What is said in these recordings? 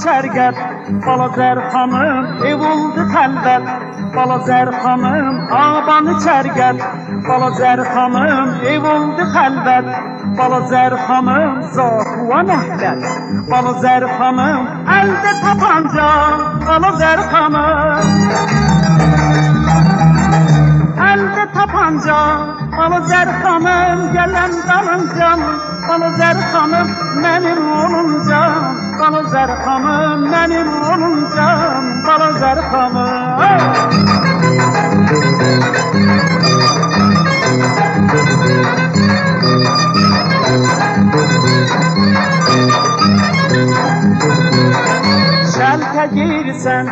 çərgət, Balazər xanım ev oldu xəlvət, Balazər xanım ağabanı çərgət, Balazər xanım ev oldu xəlvət, Balazər xanım zahuva nəhlət, Balazər xanım əldə tapanca, Balazər xanım əldə tapanca, Balazər xanım gələn dalıncan, Balazər xanım mənim oluncan, Balazər xanım mənim oluncan, Balazər xanım. Şəltə girsən,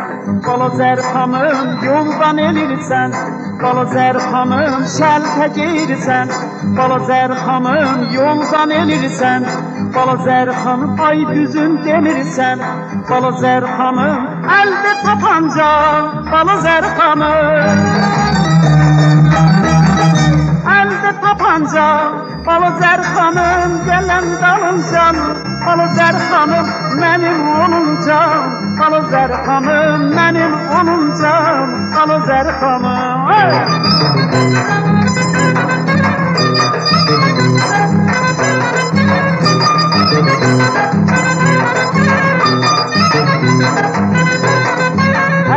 Balazər xanım yoldan elirsən, Balazər xanım şəltə girsən, Balazər xanım yoldan elirsən, Balazər xanım ay düzün demirsən, Balazər xanım əldə tapanca, Balazər xanım əldə tapanca, Balazər xanım gələn dalıncan, Balazər xanım mənim oluncan, Balazər xanım mənim oluncan, Balazər xanım.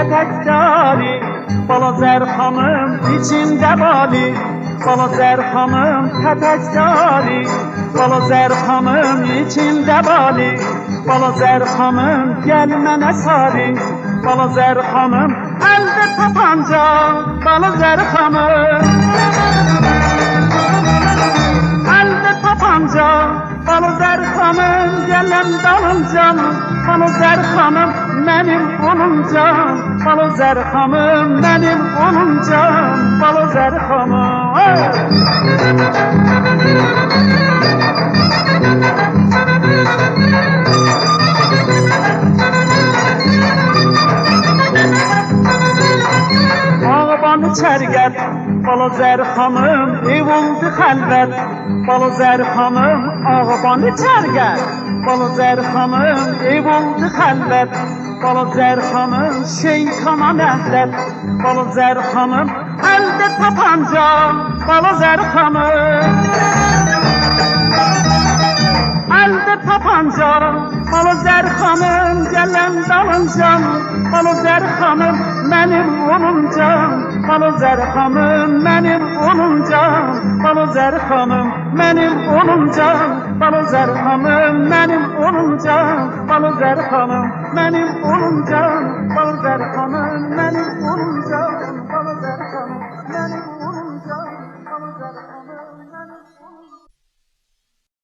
Ətəkdari, Balazər xanım içində bali, Balazər xanım ətəkdari, Balazər xanım içində bali, Balazər xanım gəl mənə sari, Balazər xanım əldə tapanca, Balazər xanım əldə tapanca, Balazər xanım gələn dalıncan, Balazər xanım mənim oluncan, Balazər xanım mənim oluncan, Balazər xanım. Ağabanı çərgət, Balazər xanım ev oldu xəlvət, Balazər xanım ağabanı çərgət, Balazər xanım ev oldu xəlvət, Balazər xanım şeytana nəhlət, Balazər xanım əldə tapanca, Balazər xanım əldə tapanca, Balazər xanım gələn dalıncan, Balazər xanım mənim oluncan, Balazər xanım mənim oluncan, Balazər xanım mənim oluncan, Balazər xanım mənim oluncan, Balazər xanım mənim oluncan, Balazər xanım mənim oluncan.